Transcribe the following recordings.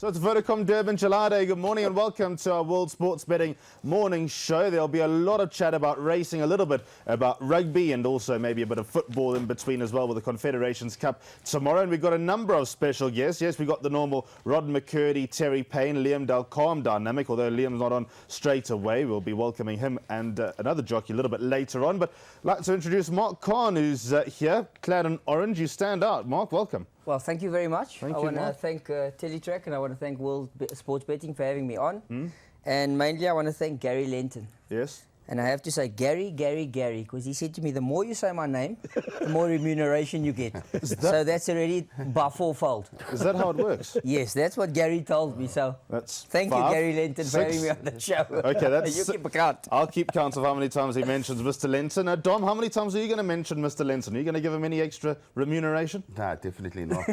So it's Vodacom Durban Gelade. Good morning and welcome to our World Sports Betting Morning Show. There'll be a lot of chat about racing, a little bit about rugby, and also maybe a bit of football in between as well with the Confederations Cup tomorrow. And we've got a number of special guests. Yes, we've got the normal Rod McCurdy, Terry Payne, Liam Delcalm dynamic, although Liam's not on straight away. We'll be welcoming him and another jockey a little bit later on. But I'd like to introduce Mark Khan, who's here, clad in orange. You stand out. Mark, welcome. Well, thank you very much. I want to thank Teletrack, and I want to thank World Sports Betting for having me on. And mainly I want to thank Gary Lenton. Yes. And I have to say Gary, because he said to me, the more you say my name, the more remuneration you get. So that's already by fourfold. Is that how it works? Yes, that's what Gary told me. So that's thank you, Gary Lenton, for having me on the show. Okay, that's... You keep a count. I'll keep count of how many times he mentions Mr. Lenton. Dom, how many times are you going to mention Mr. Lenton? Are you going to give him any extra remuneration? No, definitely not.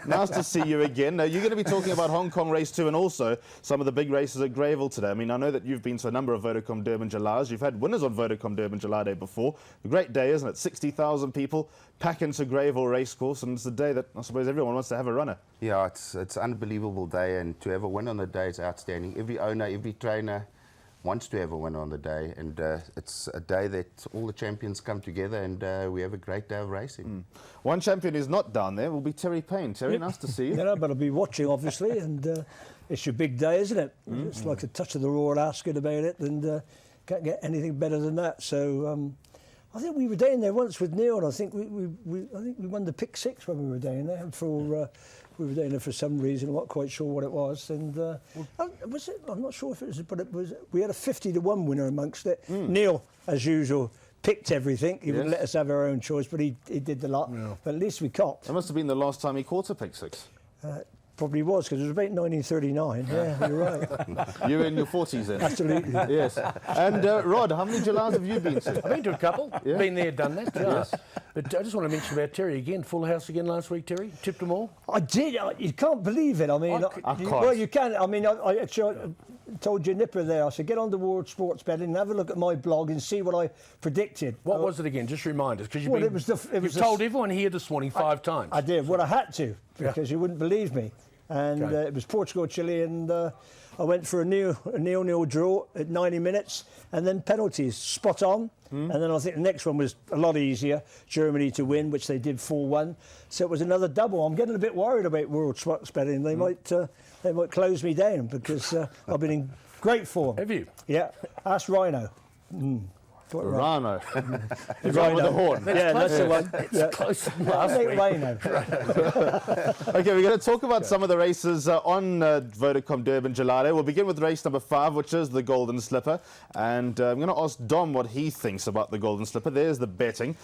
Nice to see you again. Now, you're going to be talking about Hong Kong Race 2 and also some of the big races at Greyville today. I mean, I know that you've been to a number of Vodacom Durban Gelades. You've had winners on Vodacom Durban Gelade before. A great day, isn't it? 60,000 people pack into Greyville Racecourse, and it's a day that I suppose everyone wants to have a runner. Yeah, it's an unbelievable day, and to have a win on the day is outstanding. Every owner, every trainer wants to have a win on the day, and it's a day that all the champions come together, and we have a great day of racing. One champion who's not down there will be Terry Payne. Terry, nice to see you. Yeah, but I'll be watching, obviously, and it's your big day, isn't it? It's like a touch of the Royal Ascot about it, and can't get anything better than that. So I think we were down there once with Neil, and I think we won the pick six when we were down there. And we were down there for some reason. I'm not quite sure what it was. And was it? I'm not sure if it was, but it was. We had a 50-1 winner amongst it. Neil, as usual, picked everything. He wouldn't let us have our own choice, but he did the lot. Yeah. But at least we copped. That must have been the last time he caught a pick six. Probably was, because it was about 1939. Yeah, you're right. You're in your 40s then? Absolutely. Yes. And Rod, how many Gelades have you been to? I've been to a couple. Yeah. Been there, done that. Yes. But I just want to mention about Terry again. Full house again last week, Terry. Tipped them all. I did. You can't believe it. I mean, I can't. Well, you can. I mean, I actually told your nipper there. I said, get on the World Sports Betting and have a look at my blog and see what I predicted. What was it again? Just remind us, because you've you've told everyone here this morning 5 times. I did. Well, I had to, because you wouldn't believe me. And it was Portugal, Chile, and I went for a nil-nil draw at 90 minutes, and then penalties, spot on. And then I think the next one was a lot easier, Germany to win, which they did 4-1. So it was another double. I'm getting a bit worried about World Sports Betting. They might close me down, because I've been in great form. Have you? Yeah. Ask Rhino. Rhino. Rhino. With the horn. That's the one. It's close to last week. Rhino. Okay, we're going to talk about some of the races on Vodacom Durban Gelade. We'll begin with race number 5, which is the Golden Slipper. And I'm going to ask Dom what he thinks about the Golden Slipper. There's the betting.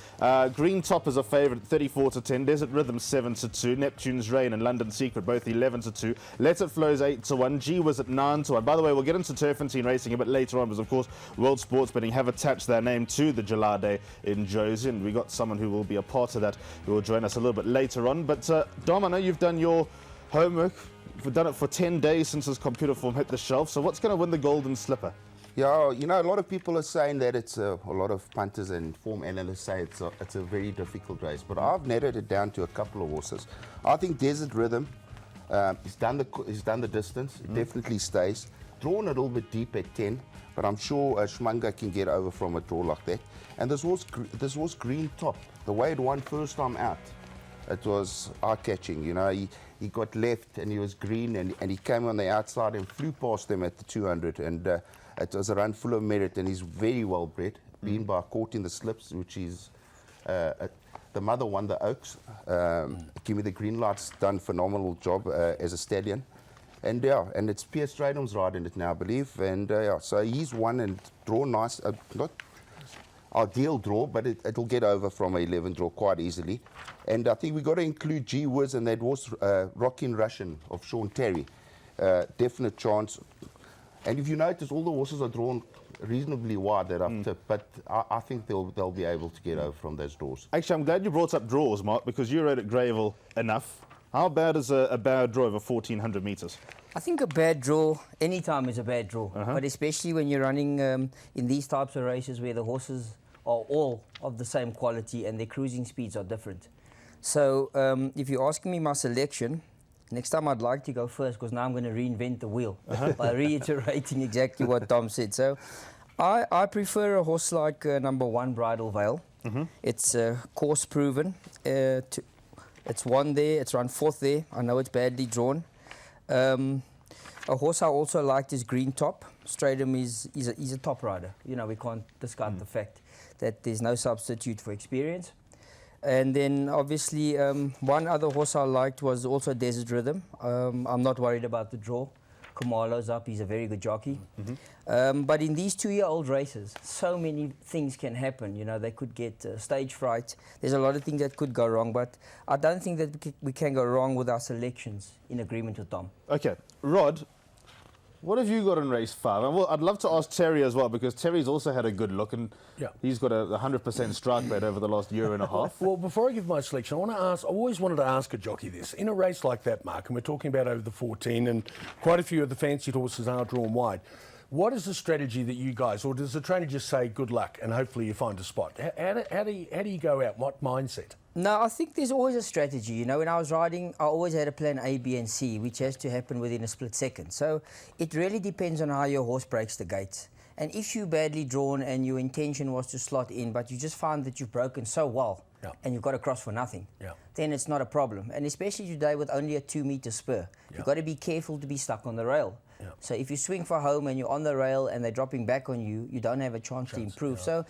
Green Top is a favourite, 34-10. Desert Rhythm, 7-2. Neptune's Reign and London Secret, both 11-2. Let It Flow's 8-1. G was at 9-1. By the way, we'll get into Turfentine racing a bit later on, because, of course, World Sports Betting have attached their name to the Gelade in Josie, and we got someone who will be a part of that who will join us a little bit later on. But Dom, I know you've done your homework. You've done it for 10 days since his computer form hit the shelf. So what's going to win the Golden Slipper? Yeah, you know, a lot of people are saying that it's a lot of punters and form analysts say it's a very difficult race, but I've narrowed it down to a couple of horses. I think Desert Rhythm, he's done the distance. It definitely stays. Drawn a little bit deep at 10. But I'm sure Schmanga can get over from a draw like that. And this was Green Top. The way it won first time out, it was eye-catching. You know, he got left and he was green, and he came on the outside and flew past them at the 200. And it was a run full of merit, and he's very well bred. Being by Caught in the Slips, which is the mother won the Oaks. Give Me the Green Light's done a phenomenal job as a stallion. And and it's Pierce Stradham's riding it now, I believe. And so he's won and drawn nice. Not ideal draw, but it'll get over from an 11 draw quite easily. And I think we've got to include G Wiz, and that was Rockin' Russian of Sean Terry. Definite chance. And if you notice, all the horses are drawn reasonably wide that I've tipped, but I think they'll be able to get over from those draws. Actually, I'm glad you brought up draws, Mark, because you rode at Greyville enough. How bad is a bad draw over 1,400 metres? I think a bad draw, any time is a bad draw, but especially when you're running in these types of races where the horses are all of the same quality and their cruising speeds are different. So if you're asking me my selection, Next time I'd like to go first because now I'm going to reinvent the wheel by reiterating exactly what Dom said. So I prefer a horse like number 1, Bridal Veil. It's course proven. It's won there. It's run 4th there. I know it's badly drawn. A horse I also liked is Green Top. Stratum he's a top rider. You know, we can't discard the fact that there's no substitute for experience. And then obviously one other horse I liked was also Desert Rhythm. I'm not worried about the draw. Kumalo's up, he's a very good jockey. But in these 2-year-old races, so many things can happen. You know, they could get stage fright. There's a lot of things that could go wrong, but I don't think that we can go wrong with our selections in agreement with Tom. Okay, Rod, what have you got in race 5? And well, I'd love to ask Terry as well, because Terry's also had a good look, and he's got a 100% strike rate over the last year and a half. Well, before I give my selection, I want to ask, I always wanted to ask a jockey this. In a race like that, Mark, and we're talking about over the 14, and quite a few of the fancied horses are drawn wide, what is the strategy that you guys, or does the trainer just say good luck and hopefully you find a spot? How do you go out? What mindset? No, I think there's always a strategy. You know, when I was riding, I always had a plan A, B, and C, which has to happen within a split second. So it really depends on how your horse breaks the gates. And if you're badly drawn and your intention was to slot in, but you just find that you've broken so well and you've got to cross for nothing, then it's not a problem. And especially today with only a 2-meter spur, you've got to be careful to be stuck on the rail. So if you swing for home and you're on the rail and they're dropping back on you, you don't have a chance to improve. So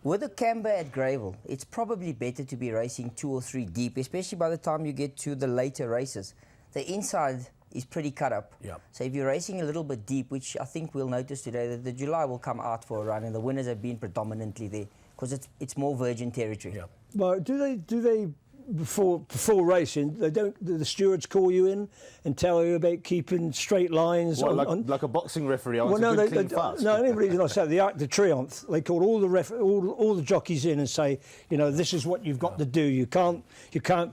with a camber at Gravel, it's probably better to be racing 2 or 3 deep, especially by the time you get to the later races. The inside is pretty cut up. So if you're racing a little bit deep, which I think we'll notice today, that the July will come out for a run, and the winners have been predominantly there because it's more virgin territory. Well, do they before racing, the stewards call you in and tell you about keeping straight lines? What, like a boxing referee? No, only reason I said the Arc de Triomphe, they call all the jockeys in and say, you know, this is what you've got to do. You can't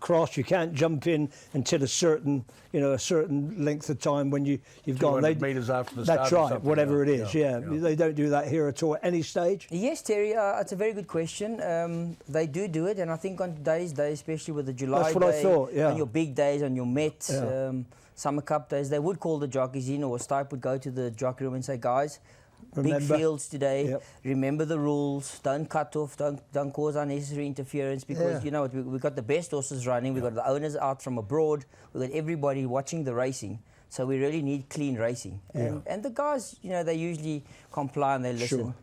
cross, you can't jump in until a certain length of time when you've gone. 200 metres after the start. That's right, whatever it is. They don't do that here at all at any stage. Yes, Terry, it's a very good question. They do it, and I think on today's day, especially with the July That's what day, I thought, on your big days, on your Met, Summer Cup days, they would call the jockeys in, or Stipe would go to the jockey room and say, guys, big fields today, remember the rules, don't cut off, don't cause unnecessary interference, because you know we've got the best horses running, we've got the owners out from abroad, we've got everybody watching the racing. So we really need clean racing. And the guys, you know, they usually comply and they listen.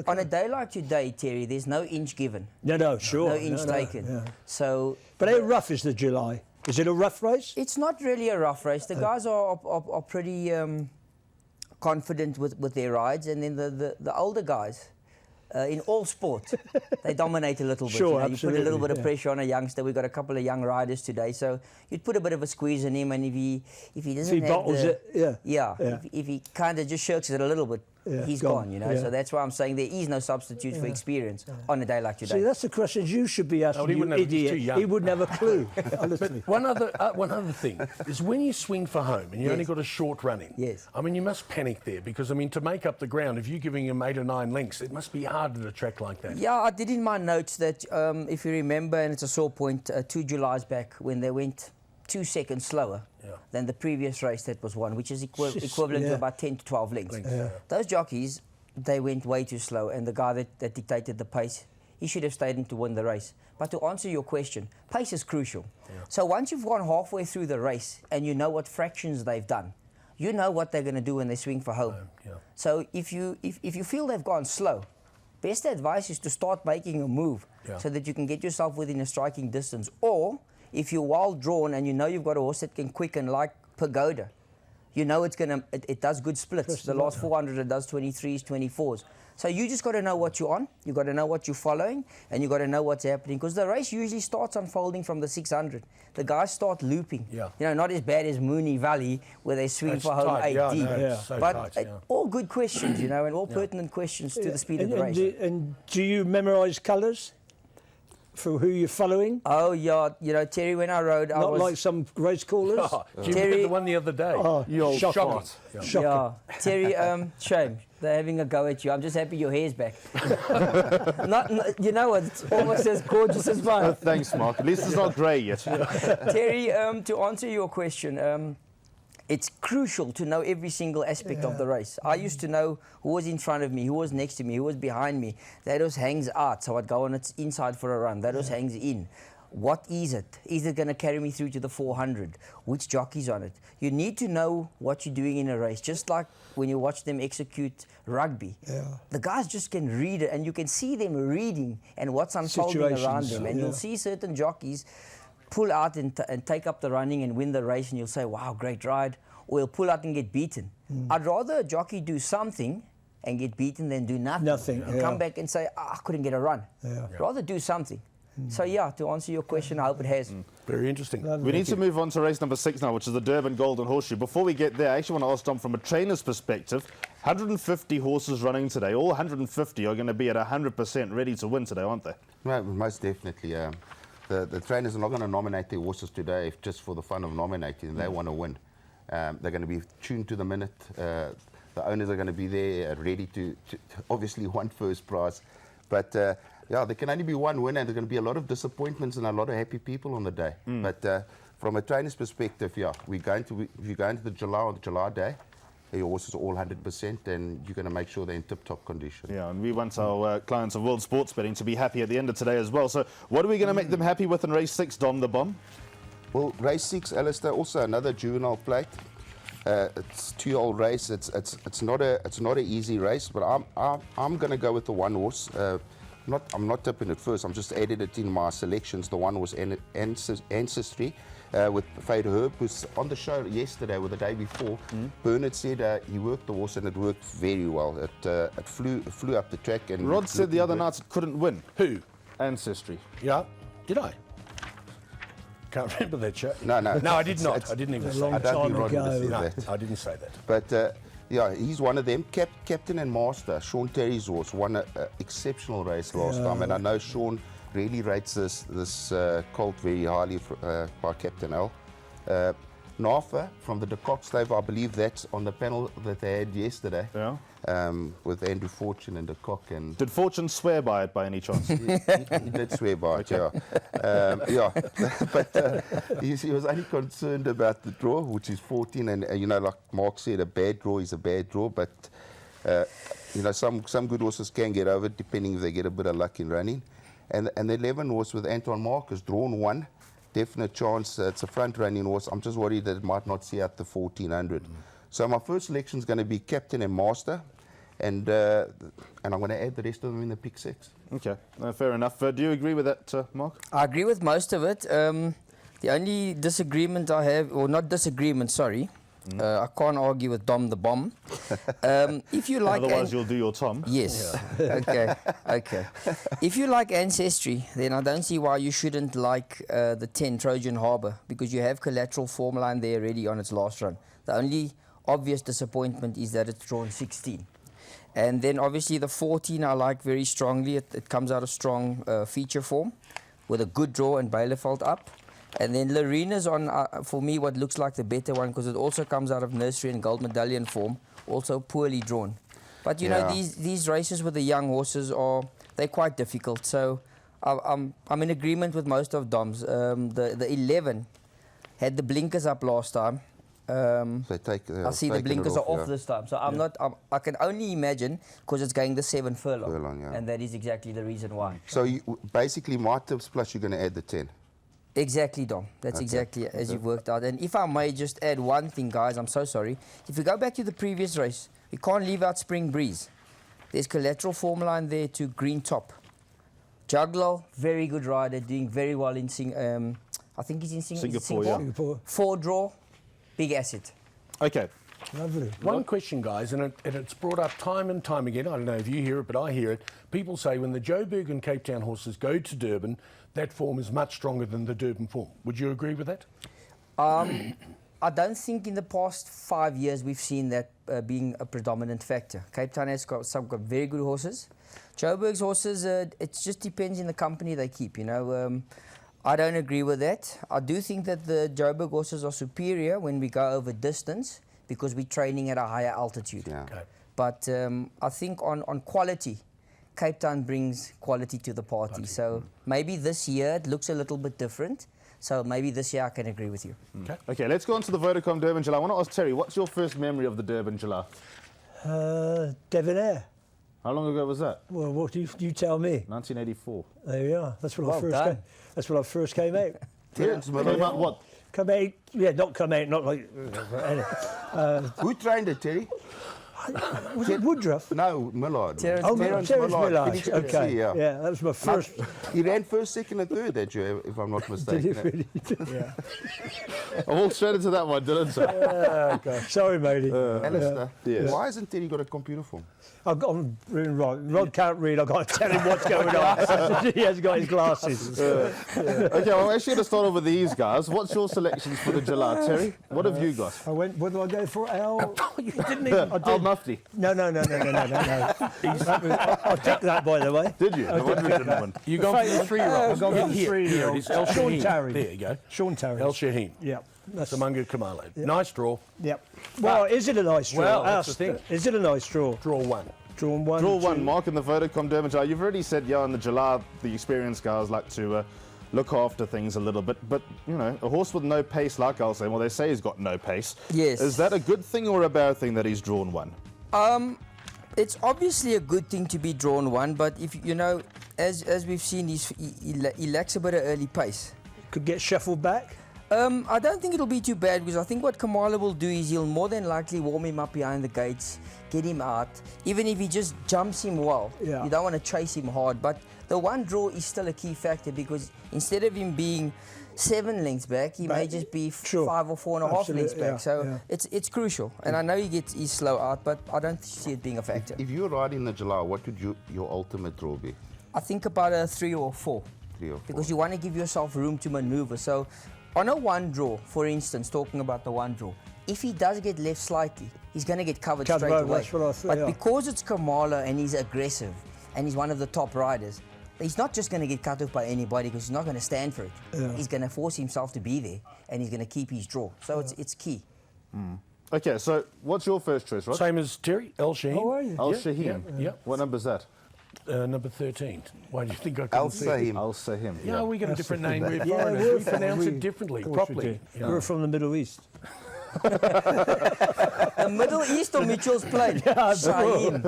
On a day like today, Terry, there's no inch given. No, sure. No inch taken. So, but how rough is the July? Is it a rough race? It's not really a rough race. The guys are pretty confident with their rides. And then the older guys, in all sport, they dominate a little bit. Sure, you put a little bit of pressure on a youngster. We've got a couple of young riders today, so you'd put a bit of a squeeze on him, and if he doesn't have bottles it, if he kind of just shirks it a little bit, he's gone, you know. So that's why I'm saying there is no substitute for experience on a day like today. See, that's the questions you should be asking, you idiot. He wouldn't have a clue. But one other thing is when you swing for home and you only got a short run in, I mean, you must panic there because, I mean, to make up the ground, if you're giving him 8 or 9 lengths, it must be hard at a track like that. Yeah, I did in my notes that if you remember, and it's a sore point, 2 Julys back when they went 2 seconds slower than the previous race that was won, which is equivalent to about 10 to 12 lengths. Those jockeys, they went way too slow, and the guy that dictated the pace, he should have stayed in to win the race. But to answer your question, pace is crucial. So once you've gone halfway through the race and you know what fractions they've done, you know what they're going to do when they swing for home. So if you feel they've gone slow, best advice is to start making a move so that you can get yourself within a striking distance. Or if you're well drawn and you know you've got a horse that can quicken like Pagoda, you know it does good splits. The last 400 it does 23s, 24s. So you just got to know what you're on, you got to know what you're following, and you got to know what's happening, because the race usually starts unfolding from the 600. The guys start looping. You know, not as bad as Mooney Valley where they swing for home 8 deep. So but tight, all good questions, you know, and all pertinent questions to the speed of the race. And do you memorise colours for who you're following? Oh, yeah. You know, Terry, when I rode, I was... Not like some race callers? Do you remember the one the other day? Oh, shocking. Yeah, Terry, shame. They're having a go at you. I'm just happy your hair's back. You know what? It's almost as gorgeous as mine. Thanks, Mark. At least it's not grey yet. Terry, to answer your question, it's crucial to know every single aspect of the race. I used to know who was in front of me, who was next to me, who was behind me. That was hangs out, so I'd go on its inside for a run. That was hangs in. What is it? Is it going to carry me through to the 400? Which jockey's on it? You need to know what you're doing in a race, just like when you watch them execute rugby. Yeah. The guys just can read it, and you can see them reading and what's unfolding around them. And you'll see certain jockeys pull out and take up the running and win the race, and you'll say, wow, great ride. Or he'll pull out and get beaten. I'd rather a jockey do something and get beaten than do nothing. Come back and say, I couldn't get a run. Rather do something. So yeah, to answer your question, I hope it has. Very interesting. We need to move on to race number 6 now, which is the Durban Golden Horseshoe. Before we get there, I actually want to ask Dom, from a trainer's perspective, 150 horses running today. All 150 are going to be at 100% ready to win today, aren't they? Well, most definitely. The trainers are not going to nominate their horses today just for the fun of nominating. They want to win. They're going to be tuned to the minute. The owners are going to be there, ready to obviously want first prize. But yeah, there can only be one winner, and there's going to be a lot of disappointments and a lot of happy people on the day. But from a trainer's perspective, yeah, if you go into the July day, your horses are all 100%, and you're going to make sure they're in tip-top condition. Yeah, and we want our clients of World Sports Betting to be happy at the end of today as well. So what are we going to make them happy with in race 6, Dom the Bomb? Well, race 6, Alistair, also another juvenile plate. It's 2-year-old race. It's not an easy race, but I'm going to go with the one horse. I'm not tipping it first. I'm just added it in my selections. The one horse Ancestry with Fade Herb, who's on the show yesterday or the day before. Bernard said he worked the horse and it worked very well. It flew up the track. And Rod said the other night it couldn't win. Who? Ancestry. Yeah. Did I? Can't remember that show. No. No, I did not. I didn't even say I that. don't think Rod would have said No, that. I didn't say that. But yeah, he's one of them. Captain and Master, Sean Terry's horse, won an exceptional race last time, and I know Sean really rates this colt very highly by Captain L. Nafa from the De Kock stable, I believe that's on the panel that they had yesterday. Yeah. With Andrew Fortune and De Kock. And did Fortune swear by it by any chance? he did swear by it, yeah. Yeah, but he was only concerned about the draw, which is 14, and you know, like Mark said, a bad draw is a bad draw, but you know, some good horses can get over it, depending if they get a bit of luck in running. And the 11 horse with Anton Marcus, drawn 1. Definite chance. It's a front-running horse. I'm just worried that it might not see out the 1400. So my first selection is going to be Captain and Master, and I'm going to add the rest of them in the pick 6. Okay, fair enough. Do you agree with that, Mark? I agree with most of it. The only disagreement I have, or not disagreement, sorry, I can't argue with Dom the Bomb. If you like, otherwise you'll do your Tom. Yes. Yeah. Okay. If you like Ancestry, then I don't see why you shouldn't like the 10 Trojan Harbour, because you have Collateral Formline there already on its last run. The only obvious disappointment is that it's drawn 16. And then obviously the 14 I like very strongly. It comes out of strong feature form with a good draw and Bielefeld up. And then Lorena's on, for me, what looks like the better one, because it also comes out of nursery and gold medallion form, also poorly drawn. But you know, these races with the young horses they're quite difficult. So I'm in agreement with most of Dom's. The 11 had the blinkers up last time. I see the blinkers are off this time. So I can only imagine, because it's going the 7 furlong. And that is exactly the reason why. So basically my tips plus you're going to add the 10. Exactly, Dom. That's exactly as you've worked out. And if I may just add one thing, guys, I'm so sorry. If we go back to the previous race, we can't leave out Spring Breeze. There's Collateral Formline there to Green Top. Juggler, very good rider, doing very well in I think he's in Singapore. Singapore. 4 draw, big asset. Okay. Lovely. One question, guys, and it's brought up time and time again. I don't know if you hear it, but I hear it. People say when the Joburg and Cape Town horses go to Durban, that form is much stronger than the Durban form. Would you agree with that? I don't think in the past 5 years we've seen that being a predominant factor. Cape Town has got very good horses. Joburg's horses, it just depends on the company they keep, you know. I don't agree with that. I do think that the Joburg horses are superior when we go over distance, because we're training at a higher altitude. Yeah. Okay. But I think on quality, Cape Town brings quality to the party. So maybe this year it looks a little bit different. So maybe this year I can agree with you. Okay, let's go on to the Vodacom Durban July. I want to ask Terry, what's your first memory of the Durban July? Debonair. How long ago was that? Well, what do you tell me? 1984. There we are. That's when Well I first done. came. That's when I first came out. Terence Came Miller. out what? Come out, yeah, not come out, not like. Who trained it, Terry? Was it Woodruff? No, Millard. Terence Oh, Terence Terence Millard. Millard. Finished Okay, yeah. that was my first. He ran first, second, and third that year, if I'm not Did mistaken. he really? Yeah. I walked straight into that one, didn't I? Oh, gosh. Sorry, matey. Alistair, Yes. why hasn't Terry got a computer form? I'm reading right. Rod can't read. I've got to tell him what's going on. He hasn't got his glasses. Okay, well, I'm actually going to start off with these guys. What's your selections for the July, Terry? What have you got? I went. What did I go for? Al. You didn't even. Al Mufti. No. I picked that, by the way. Did you? No wonder you didn't win. You gone for the 3-year-old. I've gone for the Here, 3-year-old. it is El Sean Shaheen. Tarry. There you go. Sean Tarry. El Shaheen. Yeah. That's, Samunga Kamalo. Nice draw. yep. Well, is it a nice draw? Well, that's the Ask. thing. Is it a nice draw? Draw 1. Drawn one. Draw one, two. Mark, in the Vodacom Durban July. You've already said, in the July, the experienced guys like to look after things a little bit. But, a horse with no pace, like I'll say, well, they say he's got no pace. Yes. Is that a good thing or a bad thing that he's drawn one? It's obviously a good thing to be drawn one, but if as we've seen, he lacks a bit of early pace. Could get shuffled back. I don't think it'll be too bad because I think what Kamala will do is he'll more than likely warm him up behind the gates, get him out. Even if he just jumps him well, Yeah. you don't want to chase him hard. But the one draw is still a key factor because instead of him being 7 lengths back, he may just be Sure. 5 or 4.5 lengths Absolutely, back. yeah, So yeah. it's crucial. And I know he's slow out, but I don't see it being a factor. If you're riding the July, what would your ultimate draw be? I think about a 3 or 4. 3 or 4? Because you want to give yourself room to maneuver. So on a one draw, for instance, talking about the one draw, if he does get left slightly, he's going to get covered straight away. That's what I thought, But yeah. because it's Kamala and he's aggressive and he's one of the top riders, he's not just going to get cut off by anybody because he's not going to stand for it. Yeah. He's going to force himself to be there and he's going to keep his draw. So it's key. Okay, so what's your first choice, Rod? Same as Terry, El Shaheen. How are you? Al Yeah, Shaheen. yeah. What number's that? Number 13. Why do you think I couldn't I'll see say it? him. I'll say him. Yeah, we got a different name. We're Yeah, foreigners. we're We pronounce we- it differently, of course we properly. do. We're from the Middle East. The Middle East or Mitchell's Plain? Shaheen.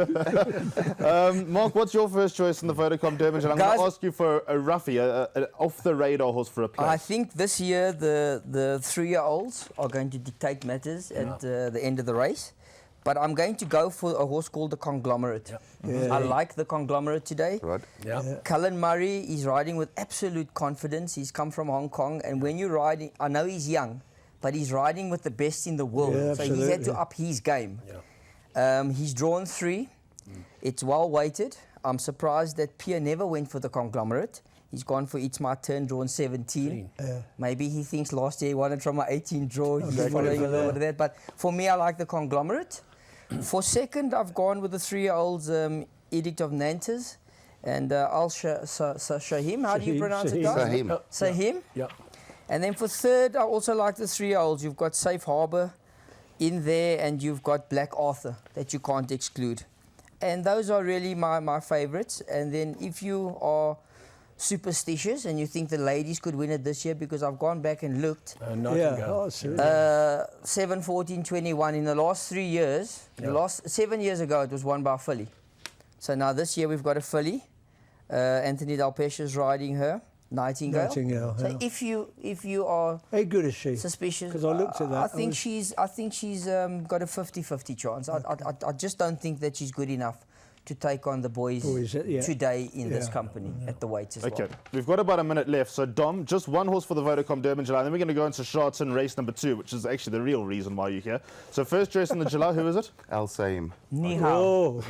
Mark, what's your first choice in the Vodacom Durban July? I'm going Guys- to ask you for a roughie, an off-the-radar horse for a place. I think this year the 3-year-olds are going to dictate matters at the end of the race. But I'm going to go for a horse called the Conglomerate. Yeah. I like the Conglomerate today. Right? Yeah. Cullen Murray is riding with absolute confidence. He's come from Hong Kong. And when you're riding, I know he's young, but he's riding with the best in the world. Yeah, so he's had to absolutely. up his game. Yeah. He's drawn 3. It's well weighted. I'm surprised that Pierre never went for the Conglomerate. He's gone for It's My Turn, drawn 17. Maybe he thinks last year he won it from my 18 draw. He's following a little bit of that. But for me, I like the Conglomerate. For second, I've gone with the 3-year-olds Edict of Nantes and Al Shahim. How do you Shahim, pronounce it, Shahim. guys? Shahim. Shahim. Yeah. And then for third, I also like the 3-year-olds. You've got Safe Harbour in there and you've got Black Arthur that you can't exclude. And those are really my favourites. And then if you are superstitious and you think the ladies could win it this year, because I've gone back and looked, Nightingale. Yeah. Oh, serious. 7, 14, 21 in the last 3 years. The last 7 years ago, it was won by a filly. So now this year we've got a filly. Anthony Del Pesce's riding her, Nightingale. Nightingale, So yeah. if you are How good is she? suspicious, 'Cause I looked at that. I think she's got a 50-50 chance. I just don't think that she's good enough to take on the boys yeah. today in this Yeah. company at the weights as Okay, well. we've got about a minute left. So, Dom, just one horse for the Vodacom Durban July. Then we're going to go into Charlton race number 2, which is actually the real reason why you're here. So, first choice in the July, who is it? I'll say him. Ni hao. Oh,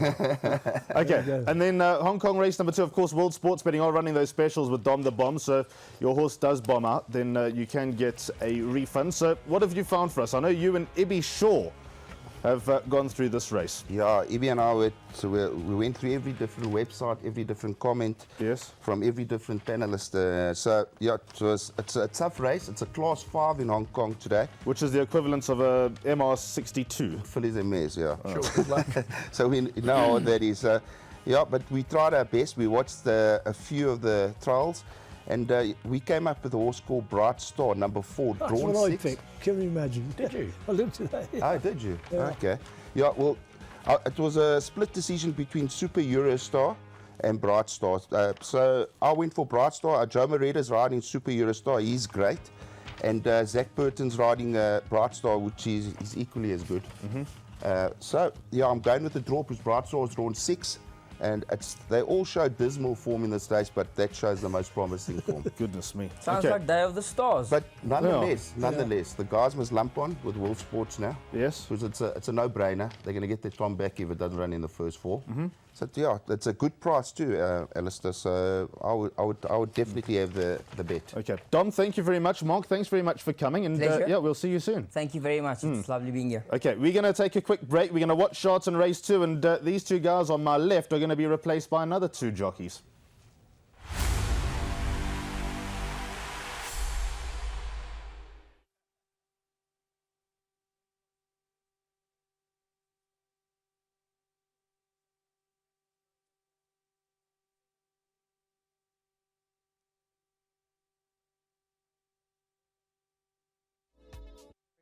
Okay, go. and then Hong Kong race number 2, of course, World Sports Betting are running those specials with Dom the Bomb. So, if your horse does bomb out, then you can get a refund. So, what have you found for us? I know you and Ibby Shaw have gone through this race. Yeah, Evie and I we went through every different website, every different comment from every different panelist. So yeah, it's a tough race. It's a Class 5 in Hong Kong today, which is the equivalent of a MR62. Fillies and mares, yeah. Sure, good luck. So we know what that is. Yeah, but we tried our best. We watched a few of the trials. And we came up with a horse called Bright Star, number 4, That's drawn what 6. I picked. Can you imagine? Did you? I looked at that. Oh, did you? Yeah. Okay. Yeah, well, it was a split decision between Super Eurostar and Bright Star. So I went for Bright Star. Joe Moretta's riding Super Eurostar. He's great. And Zach Burton's riding Bright Star, which is equally as good. So, yeah, I'm going with the draw because Bright Star has drawn 6. And they all show dismal form in this race, but that shows the most promising form. Goodness me. Sounds like Day of the Stars. But nonetheless, the guys must lump on with World Sports now. Yes. Because it's a no-brainer. They're going to get their Tom back if it doesn't run in the first 4. So yeah, it's a good price too, Alistair. So I would definitely have the bet. Okay, Dom, thank you very much. Mark, thanks very much for coming, and yeah, we'll see you soon. Thank you very much. It's lovely being here. Okay, we're going to take a quick break. We're going to watch Charts and Race 2, and these 2 guys on my left are going to be replaced by another 2 jockeys.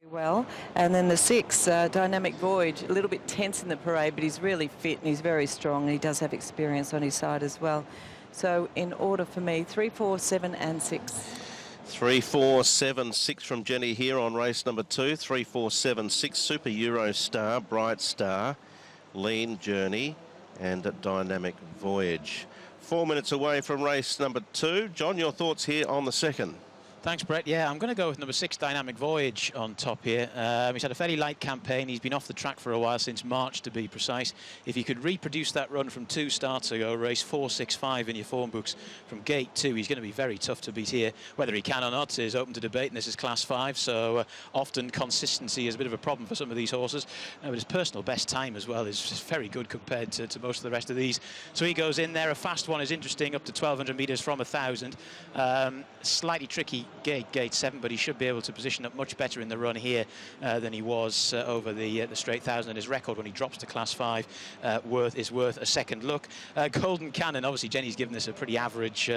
Well, and then the 6, Dynamic Voyage, a little bit tense in the parade, but he's really fit and he's very strong, and he does have experience on his side as well. So in order for me, 3, 4, 7 and 6. 3, 4, 7, 6 from Jenny here on race number 2. 3, 4, 7, 6, Super Eurostar, Bright Star, Lean Journey and Dynamic Voyage. 4 minutes away from race number 2. John, your thoughts here on the second? Thanks, Brett. Yeah, I'm going to go with number 6, Dynamic Voyage, on top here. He's had a fairly light campaign. He's been off the track for a while, since March to be precise. If he could reproduce that run from 2 starts ago, race 4.65 in your form books from gate 2, he's going to be very tough to beat here. Whether he can or not is open to debate, and this is Class 5, so often consistency is a bit of a problem for some of these horses. But his personal best time as well is very good compared to most of the rest of these. So he goes in there. A fast one is interesting, up to 1,200 metres from 1,000. Slightly tricky gate 7, but he should be able to position up much better in the run here than he was over the straight 1,000. And his record when he drops to Class 5 is worth a second look. Golden Cannon, obviously Jenny's given this a pretty average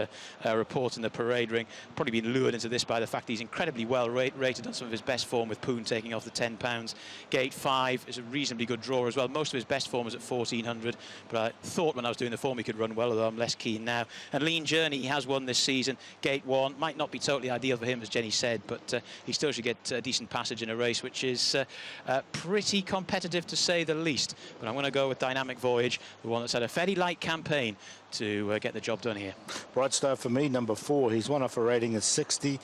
report in the parade ring. Probably been lured into this by the fact he's incredibly well rated on some of his best form, with Poon taking off the £10. Gate 5 is a reasonably good draw as well. Most of his best form was at 1,400, but I thought when I was doing the form he could run well, although I'm less keen now. And Lean Journey, he has won this season. Gate 1 might not be totally ideal for him, as Jenny said, but he still should get a decent passage in a race which is pretty competitive, to say the least. But I'm going to go with Dynamic Voyage, the one that's had a fairly light campaign, to get the job done here. Bright Star for me, number 4. He's won off a rating of 60.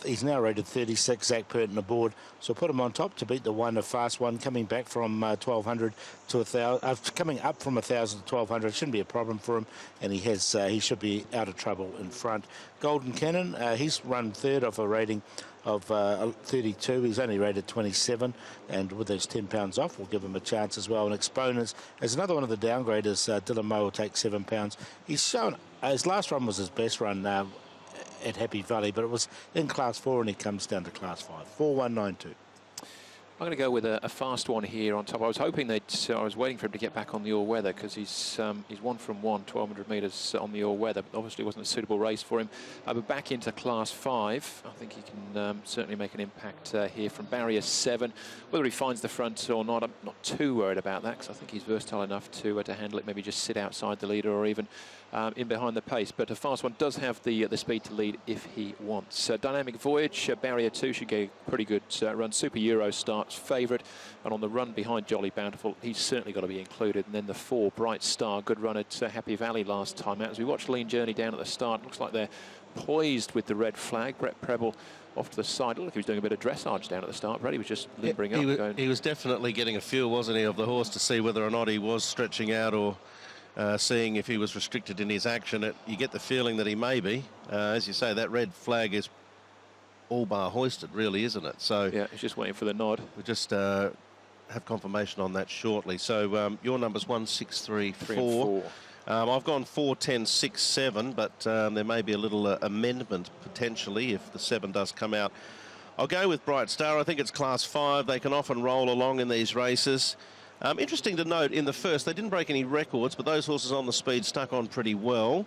He's now rated 36, Zach Purton aboard. So put him on top to beat the one, a fast one, coming back from 1,200 to 1,000, coming up from 1,000 to 1,200. Shouldn't be a problem for him, and he should be out of trouble in front. Golden Cannon, he's run 3rd off a rating of 32. He's only rated 27, and with those £10 off, we'll give him a chance as well. And Exponents, as another one of the downgraders, Dylan Moe will take £7. He's shown his last run was his best run at Happy Valley, but it was in Class 4 and he comes down to Class 5. 4-1-9-2. I'm going to go with a fast one here on top. I was hoping that I was waiting for him to get back on the all-weather, because he's 1 from 1, 1,200 metres on the all-weather. Obviously, it wasn't a suitable race for him. But back into Class 5, I think he can certainly make an impact here from barrier 7. Whether he finds the front or not, I'm not too worried about that, because I think he's versatile enough to handle it. Maybe just sit outside the leader, or even in behind the pace. But a fast one does have the speed to lead if he wants. Dynamic Voyage, barrier 2 should get a pretty good run. Super Euro starts favourite, and on the run behind Jolly Bountiful, he's certainly got to be included. And then the 4, Bright Star, good run at Happy Valley last time out. As we watch Lean Journey down at the start, looks like they're poised with the red flag. Brett Preble off to the side. Look, he was doing a bit of dressage down at the start. Brett, he was just limbering up. He was definitely getting a feel, wasn't he, of the horse, to see whether or not he was stretching out, or seeing if he was restricted in his action. You get the feeling that he may be. As you say, that red flag is all bar hoisted, really, isn't it? So yeah, he's just waiting for the nod. We're just have confirmation on that shortly. So your number's 1, 6, 3, 4. I've gone 4, 10, 6, 7, but there may be a little amendment potentially if the 7 does come out. I'll go with Bright Star. I think it's Class 5. They can often roll along in these races. Interesting to note, in the first, they didn't break any records, but those horses on the speed stuck on pretty well.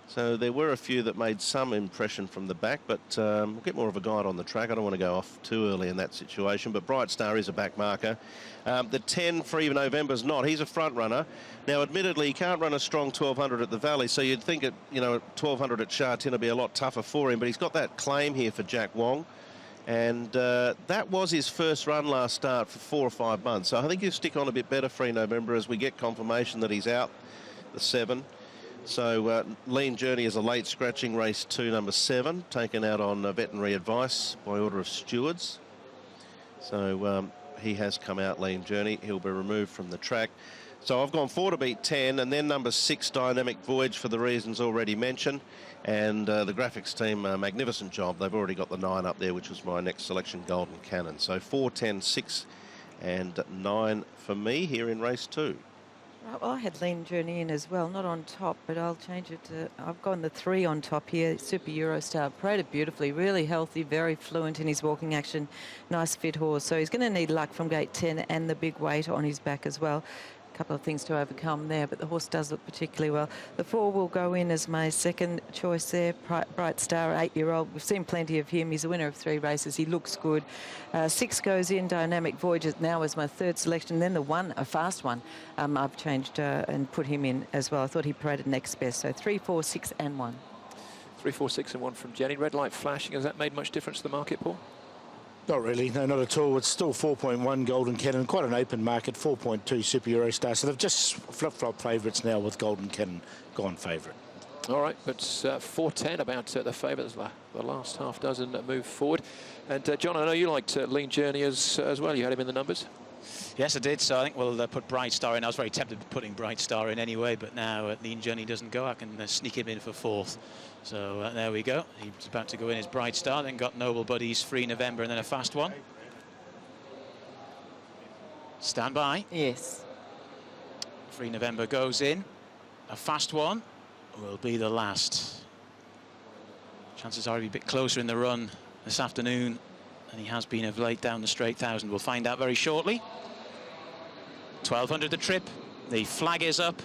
So there were a few that made some impression from the back, but we'll get more of a guide on the track. I don't want to go off too early in that situation, but Bright Star is a back marker. The 10 Free November's not. He's a front runner. Now, admittedly, he can't run a strong 1200 at the Valley, so you'd think at 1200 at Sha Tin would be a lot tougher for him, but he's got that claim here for Jack Wong. And that was his first run last start for 4 or 5 months. So I think he'll stick on a bit better Free November as we get confirmation that he's out, the 7. So Lean Journey is a late scratching, race 2, number 7, taken out on veterinary advice by order of stewards. So he has come out, Lean Journey. He'll be removed from the track. So I've gone 4 to beat 10, and then number 6, Dynamic Voyage, for the reasons already mentioned. And the graphics team, magnificent job. They've already got the 9 up there, which was my next selection, Golden Cannon. So 4, 10, 6 and 9 for me here in race 2. Right, well, I had Lean Journey in as well, not on top, but I'll change it to, I've gone the 3 on top here. Super Eurostar, paraded beautifully, really healthy, very fluent in his walking action, nice fit horse. So he's going to need luck from gate 10 and the big weight on his back as well. Couple of things to overcome there, but the horse does look particularly well. The 4 will go in as my second choice there. Bright Star, 8-year-old. We've seen plenty of him. He's a winner of 3 races. He looks good. 6 goes in. Dynamic Voyage now as my third selection. Then the 1, a fast one, I've changed and put him in as well. I thought he paraded next best. So 3, 4, 6 and 1. 3, 4, 6 and 1 from Jenny. Red light flashing. Has that made much difference to the market, Paul? Not really, no, not at all. It's still 4.1 Golden Cannon, quite an open market, 4.2 Super Eurostar. So they've just flip-flop favourites now with Golden Cannon gone favourite. All right, but 4.10 about the favourites, the last half dozen move forward. And John, I know you liked Lean Journey as well. You had him in the numbers. Yes, I did. So I think we'll put Bright Star in. I was very tempted with putting Bright Star in anyway, but now Lean Journey doesn't go. I can sneak him in for 4th. So there we go. He's about to go in as Bright Star, then got Noble Buddies, Free November, and then a fast one. Stand by. Yes. Free November goes in. A fast one will be the last. Chances are he'll be a bit closer in the run this afternoon than he has been of late down the straight 1,000. We'll find out very shortly. 1,200 the trip. The flag is up.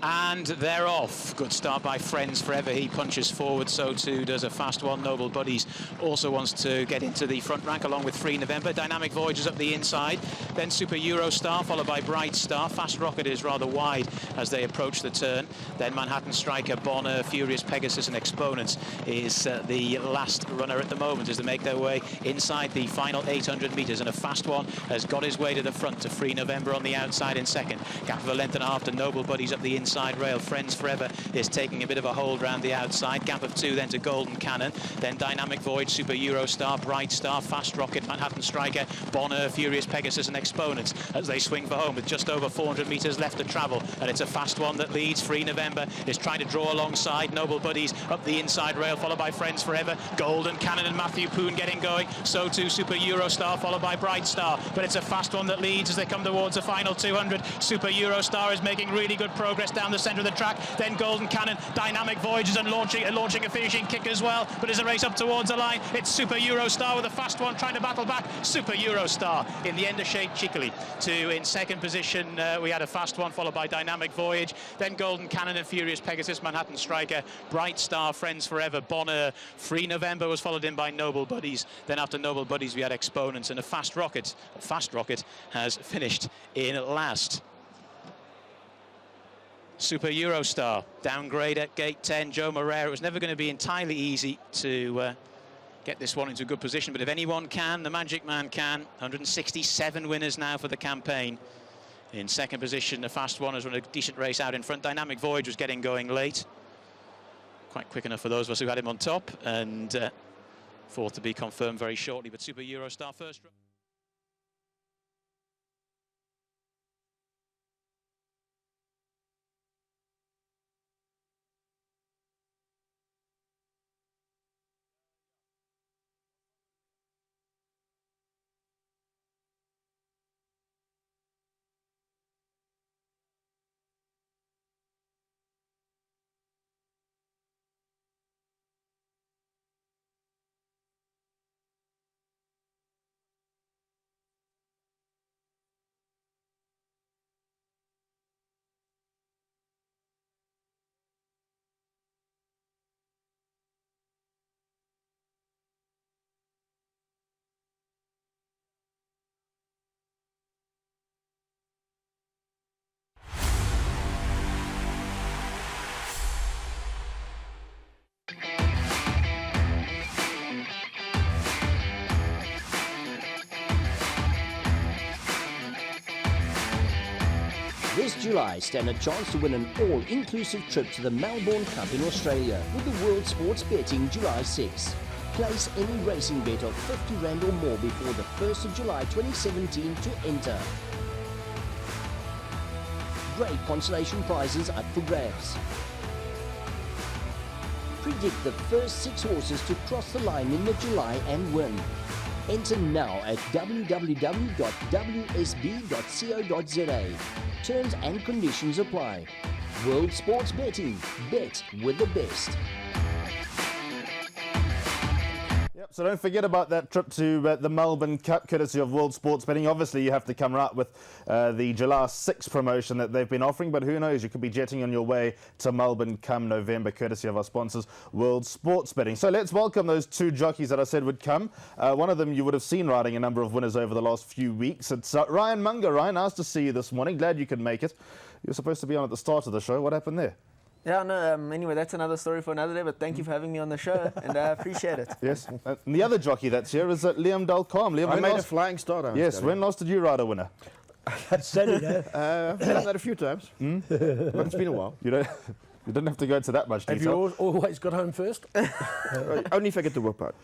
And they're off. Good start by Friends Forever. He punches forward, so too does a fast one. Noble Buddies also wants to get into the front rank along with Free November. Dynamic Voyage is up the inside. Then Super Eurostar, followed by Bright Star. Fast Rocket is rather wide as they approach the turn. Then Manhattan Striker, Bonner, Furious Pegasus and Exponents is the last runner at the moment as they make their way inside the final 800 metres. And a fast one has got his way to the front to Free November on the outside in second. Gap of a length and a half to Noble Buddies up the inside rail. Friends Forever is taking a bit of a hold round the outside. Gap of 2 then to Golden Cannon. Then Dynamic Voyage, Super Eurostar, Bright Star, Fast Rocket, Manhattan Striker, Bonner, Furious Pegasus and Exponents as they swing for home with just over 400 metres left to travel. And it's a fast one that leads. Free November is trying to draw alongside. Noble Buddies up the inside rail, followed by Friends Forever. Golden Cannon and Matthew Poon getting going. So too Super Eurostar, followed by Bright Star. But it's a fast one that leads as they come towards the final 200. Super Eurostar is making really good progress down the centre of the track. Then Golden Cannon, Dynamic Voyages and launching a finishing kick as well. But as a race up towards the line, it's Super Eurostar with a fast one trying to battle back. Super Eurostar in the end of Shade Chickley. In second position, we had a fast one followed by Dynamic Voyage. Then Golden Cannon and Furious Pegasus, Manhattan Striker, Bright Star, Friends Forever, Bonner. Free November was followed in by Noble Buddies. Then after Noble Buddies, we had Exponents and a Fast Rocket. A Fast Rocket has finished in last. Super Eurostar, downgrade at gate 10, Joe Moreira. It was never going to be entirely easy to get this one into a good position, but if anyone can, the Magic Man can. 167 winners now for the campaign. In second position, the fast one has run a decent race out in front. Dynamic Voyage was getting going late. Quite quick enough for those of us who had him on top, and 4th to be confirmed very shortly, but Super Eurostar first. This July, stand a chance to win an all-inclusive trip to the Melbourne Cup in Australia with the World Sports Betting July 6. Place any racing bet of £50 or more before the 1st of July 2017 to enter. Great consolation prizes up for grabs. Predict the first 6 horses to cross the line in the July and win. Enter now at www.wsb.co.za. Terms and conditions apply. World Sports Betting. Bet with the best. So don't forget about that trip to the Melbourne Cup, courtesy of World Sports Betting. Obviously, you have to come right with the July 6 promotion that they've been offering, but who knows, you could be jetting on your way to Melbourne come November, courtesy of our sponsors, World Sports Betting. So let's welcome those 2 jockeys that I said would come. One of them you would have seen riding a number of winners over the last few weeks. It's Ryan Munger. Ryan, nice to see you this morning. Glad you could make it. You were supposed to be on at the start of the show. What happened there? Yeah, no, anyway, that's another story for another day, but thank you for having me on the show, and I appreciate it. Yes. And the other jockey that's here is Liam Dalcom. Liam, I made a flying start. Yes, when last did you ride a winner? Steady now. I've done that a few times, but it's been a while. You didn't have to go into that much detail. Have you always got home first? Only if I get the whip out.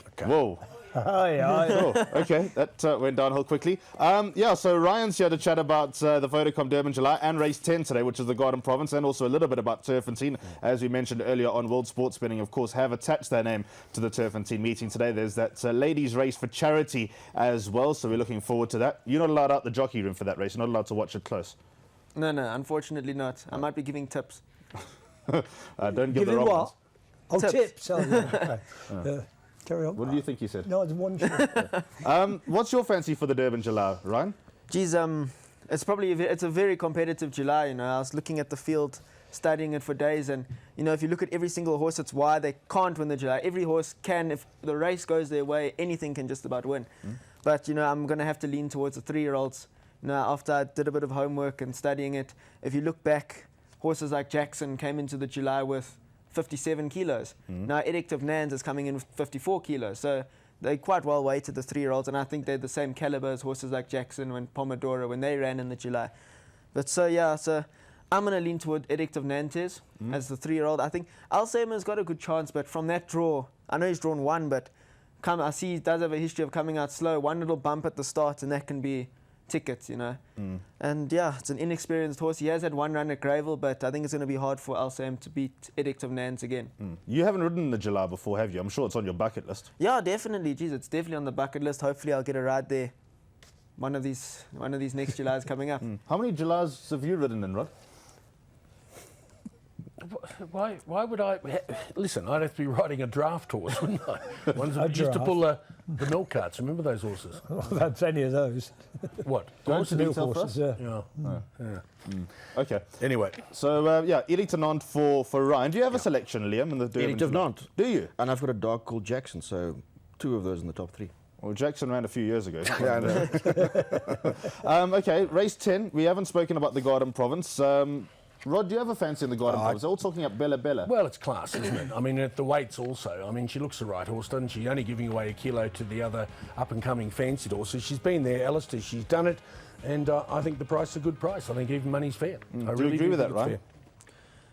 Okay. Whoa. Aye. Oh, okay, that went downhill quickly. So Ryan's here to chat about the Vodacom Durban July and race 10 today, which is the Garden Province, and also a little bit about Turfentine. As we mentioned earlier on, World Sports Betting, of course, have attached their name to the Turfentine meeting today. There's that ladies' race for charity as well, so we're looking forward to that. You're not allowed out the jockey room for that race. You're not allowed to watch it close. No, unfortunately not. I might be giving tips. Don't give the wrong ones. Oh, tips. Oh, yeah. Carry on. What do you think you said? No, it's one. What's your fancy for the Durban July, Ryan? Geez, it's a very competitive July. I was looking at the field, studying it for days, and if you look at every single horse, it's why they can't win the July. Every horse can, if the race goes their way, anything can just about win. But I'm going to have to lean towards the 3-year-olds. After I did a bit of homework and studying it, if you look back, horses like Jackson came into the July with 57 kilos. Now Edict of Nans is coming in with 54 kilos. So they're quite well weighted, the 3-year-olds, and I think they're the same caliber as horses like Jackson and Pomodoro when they ran in the July. But so I'm going to lean toward Edict of Nantes as the 3-year-old. I think Alzheimer's got a good chance, but from that draw, I know he's drawn 1, but I see he does have a history of coming out slow. One little bump at the start, and that can be tickets, And it's an inexperienced horse. He has had 1 run at Gravel, but I think it's going to be hard for Alsam to beat Edict of Nans again. You haven't ridden the July before, have you? I'm sure it's on your bucket list. Yeah, definitely. Geez, it's definitely on the bucket list. Hopefully I'll get a ride there one of these next Julys coming up. How many Julys have you ridden in, Rod? Why would I? Listen, I'd have to be riding a draft horse, wouldn't I? Ones that used to pull the milk carts. Remember those horses? I've had plenty of those. What? Those milk horses, yeah. Okay. Anyway. So, Edict of Nantes for Ryan. Do you have a selection, Liam, in the Durban? Edict of Nantes. Do you? And I've got a dog called Jackson, so 2 of those in the top 3. Well, Jackson ran a few years ago. Yeah, I know. Okay, race 10. We haven't spoken about the Garden Province. Rod, do you have a fancy in the Garden Province? They're all talking up Bella Bella. Well, it's class, isn't it? I mean, at the weights also. I mean, she looks the right horse, doesn't she? Only giving away a kilo to the other up-and-coming fancied horses. She's been there, Alistair. She's done it. And I think the price is a good price. I think even money's fair. I do you agree with that, right? Fair.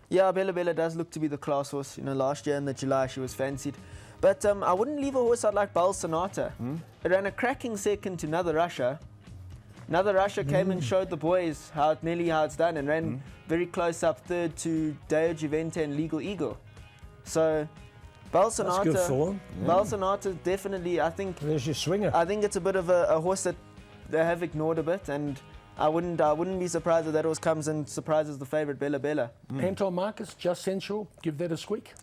Yeah, Bella Bella does look to be the class horse. Last year in the July she was fancied. But I wouldn't leave a horse out like Bal Sonata. It ran a cracking second to Another Russia. Another Russia came and showed the boys how it's done, and ran very close up 3rd to Deo Juvente and Legal Eagle. So Bal Sonata, that's good form. Bal Sonata definitely, I think. There's your swinger. I think it's a bit of a horse that they have ignored a bit, and I wouldn't be surprised if that horse comes and surprises the favourite Bella Bella. Anton Marcus, Just Sensual, give that a squeak.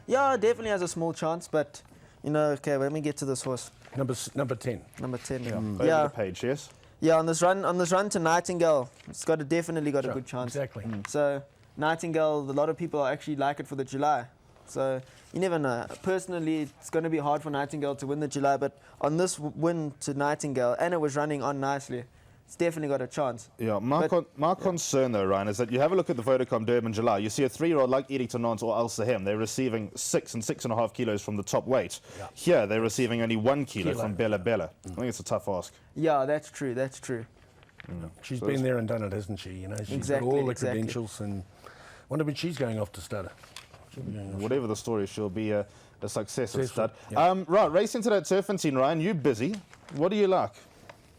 Yeah, definitely has a small chance, but okay, let me get to this horse. Number 10. Number 10. Over the page, yes. Yeah, on this run to Nightingale, it's definitely got a good chance. Exactly. So Nightingale, a lot of people actually like it for the July. So you never know. Personally, it's going to be hard for Nightingale to win the July, but on this win to Nightingale, and it was running on nicely, it's definitely got a chance. Yeah, my concern though, Ryan, is that you have a look at the Vodacom Durban July. You see a 3-year-old like Edict of Nantes or Al Sahem. They're receiving 6 and 6.5 kilos from the top weight. Yeah. Here, they're receiving only 1 kilo from Bella Bella. I think it's a tough ask. Yeah, that's true. She's been there and done it, hasn't she? You know, she's got all the credentials, and wonder when she's going off to stud. Whatever the story, she'll be a success at stud. Yeah. Right, racing to that Turfentine, Ryan. You busy? What do you like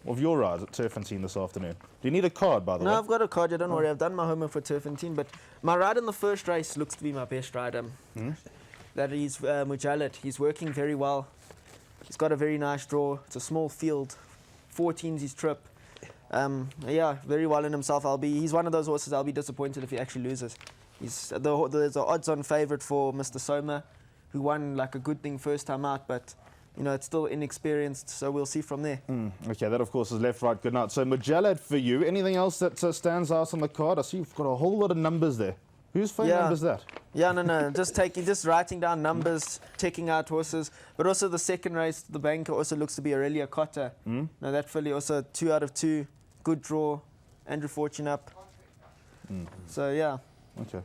of your rides at Turfentine this afternoon? Do you need a card, by the way? No, I've got a card. Don't worry. I've done my homework for Turfentine, but my ride in the first race looks to be my best ride. That is Mujallat. He's working very well. He's got a very nice draw. It's a small field. 14's his trip. Yeah, very well in himself. He's one of those horses I'll be disappointed if he actually loses. There's an odds-on favourite for Mr. Soma, who won like a good thing first time out, but you know, it's still inexperienced, so we'll see from there. Okay, that of course is left, right, good night. So Mujallat for you. Anything else that stands out on the card? I see you've got a whole lot of numbers there. Whose phone number is that? Yeah, no. just writing down numbers, checking out horses. But also the second race, the banker also looks to be Aurelia Cotta. No, that filly also 2 out of 2, good draw. Andrew Fortune up. So yeah. Okay.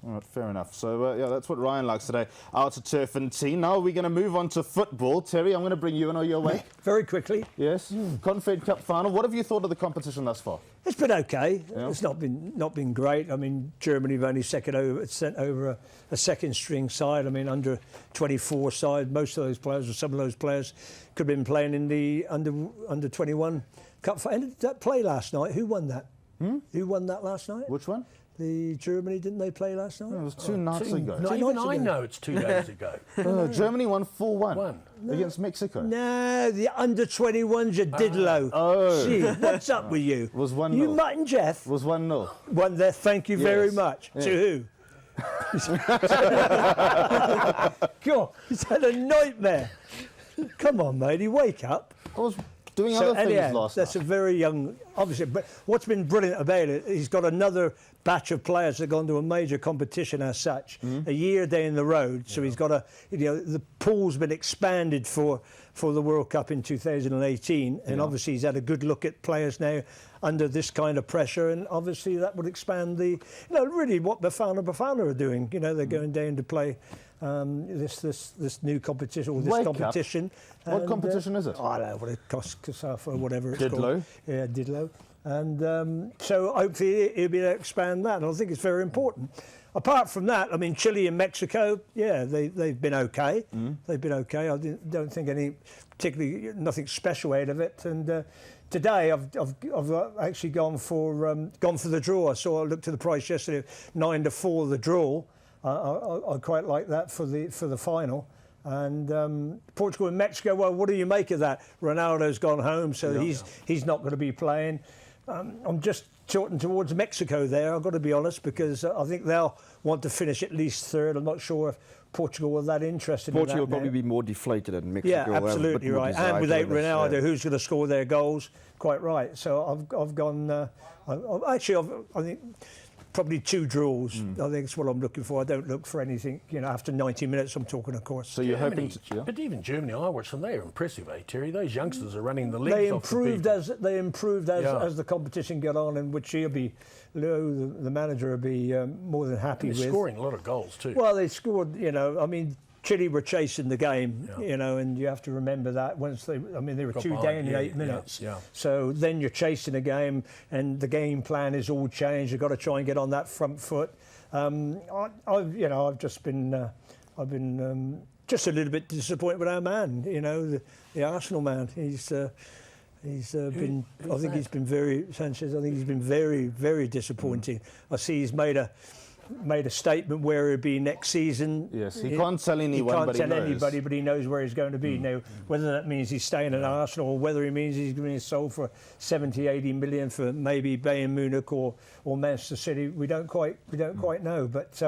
All right, fair enough. So, yeah, that's what Ryan likes today. Out to Turfentine. Now we're going to move on to football. Terry, I'm going to bring you in. Are you away? Very quickly. Yes. Confed Cup final. What have you thought of the competition thus far? It's been okay. Yeah. It's not been great. I mean, Germany have only sent over a second string side. I mean, under 24 side. Most of those players, or some of those players, could have been playing in the under 21 cup. And that play last night. Who won that? Who won that last night? Which one? The Germany, didn't they play last night? No, it was 2 nights ago. Even I know it's 2 days ago. Germany won 4-1 against Mexico. No, the under-21s are diddlo. Gee, what's up with you? Was 1-0. You Mutt and Jeff? Was 1-0. One there, thank you very much. Yeah. To who? God, he's had a nightmare. Come on, matey, wake up. I was doing other things last night. That's a very young, obviously. But what's been brilliant about it, he's got another batch of players that have gone to a major competition as such, a year down the road. So he's got the pool's been expanded for the World Cup in 2018, and obviously he's had a good look at players now under this kind of pressure, and obviously that would expand really what Bafana are doing. You know, they're going down to play this new competition, or this competition. What competition is it? I don't know what it costs, Kasafa or whatever it's Didlo. called. Yeah, Didlo. And so hopefully he'll be able to expand that, and I think it's very important. Apart from that, I mean, Chile and Mexico, they've been okay. They've been okay. I don't think nothing special out of it. And today I've actually gone for the draw. I looked at the price yesterday, 9-4 the draw. I quite like that for the final. And Portugal and Mexico, well, what do you make of that? Ronaldo's gone home, so he's not going to be playing. I'm just tilting towards Mexico there, I've got to be honest, because I think they'll want to finish at least third. I'm not sure if Portugal are that interested in that. Portugal will probably be more deflated than Mexico. Yeah, absolutely right. And without Ronaldo, who's going to score their goals? Quite right. So I've gone... I think... Probably 2 draws. I think it's what I'm looking for. I don't look for anything, after 90 minutes, I'm talking, of course. So you're hoping to... But even Germany, I watched them, they're impressive, Terry? Those youngsters are running the leagues They improved as the competition got on, and which he'll be, the manager will be more than happy with. They're scoring a lot of goals too. Well, they scored, I mean, Chile were chasing the game, and you have to remember that they were 2 down in 8 minutes. Yeah. So then you're chasing the game, and the game plan is all changed. You've got to try and get on that front foot. I've just been, just a little bit disappointed with our man. The Arsenal man. He's been. I think he's been very Sanchez. I think he's been very, very disappointing. I see he's made a statement where he'll be next season. Yes, he can't tell anyone, but he knows where he's going to be. Now, whether that means he's staying at Arsenal or whether he means he's going to be sold for 70, 80 million for maybe Bayern Munich or Manchester City, we don't quite know. But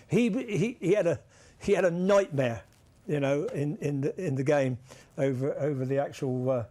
he had a nightmare, in the game over the actual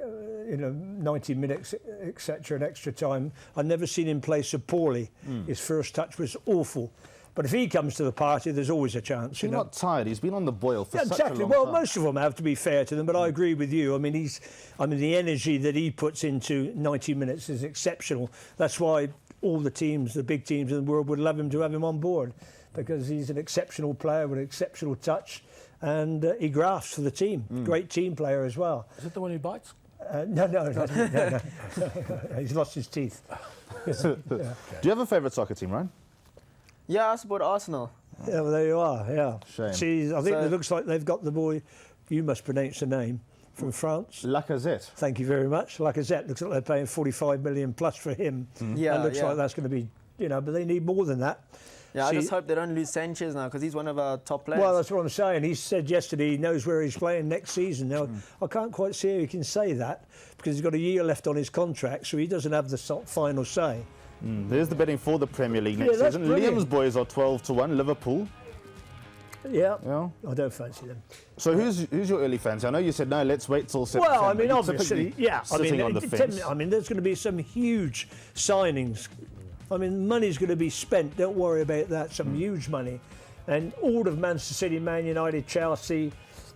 90 minutes, etc., and extra time. I've never seen him play so poorly. His first touch was awful. But if he comes to the party, there's always a chance. He's not tired. He's been on the boil for such a long time. Well, most of them have, to be fair to them, but I agree with you. I mean, the energy that he puts into 90 minutes is exceptional. That's why all the teams, the big teams in the world, would love him to have him on board, because he's an exceptional player with an exceptional touch, and he grafts for the team. Great team player as well. Is it the one who bites? No. He's lost his teeth. Do you have a favourite soccer team, Ryan? Yeah, I support Arsenal. Yeah, well, there you are, yeah. Shame. See, I think it looks like they've got the boy, you must pronounce the name, from France. Lacazette. Thank you very much. Lacazette, looks like they're paying 45 million plus for him. Yeah, That looks like that's going to be, but they need more than that. Yeah, I just hope they don't lose Sanchez now, because he's one of our top players. Well, that's what I'm saying. He said yesterday he knows where he's playing next season. Now, I can't quite see how he can say that, because he's got a year left on his contract, so he doesn't have the final say. There's the betting for the Premier League next that's season. brilliant. Liam's boys are 12-1. Liverpool. Yeah, Yeah. I don't fancy them. So who's your early fancy? I know you said no. Let's wait till September. Well, I mean, You're obviously, typically yeah. sitting on the fence. There's going to be some huge signings. I mean, money's going to be spent. Don't worry about that. Some huge money, and all of Manchester City, Man United, Chelsea,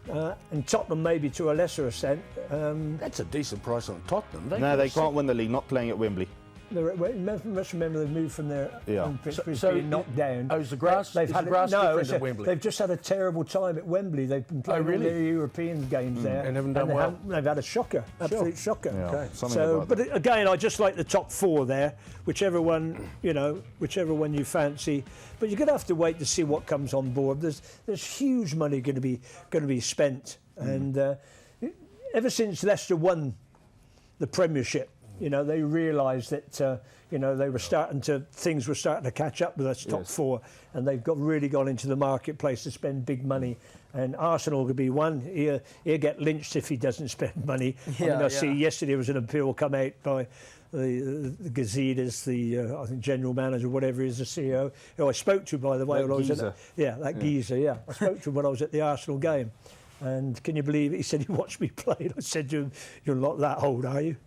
and Tottenham maybe to a lesser extent. That's a decent price on Tottenham. No, they can't win the league. Not playing at Wembley. Must remember they've moved from their home pitch, which so being knocked down. Oh, is the grass different at Wembley? They've just had a terrible time at Wembley. They've been playing all their European games there and haven't done well. They've had a shocker, absolute shocker. Yeah, okay. So, but again, I just like the top four there, whichever one you fancy. But you're going to have to wait to see what comes on board. There's huge money going to be spent, and ever since Leicester won the Premiership, they realised that things were starting to catch up with us top four, and they've really gone into the marketplace to spend big money. And Arsenal could be one. He'll get lynched if he doesn't spend money. I see yesterday there was an appeal come out by the Gazetas, I think general manager, whatever he is, the CEO, who I spoke to, by the way. Geezer, yeah. I spoke to him when I was at the Arsenal game. And can you believe it? He said he watched me play. And I said to him, "You're not that old, are you?"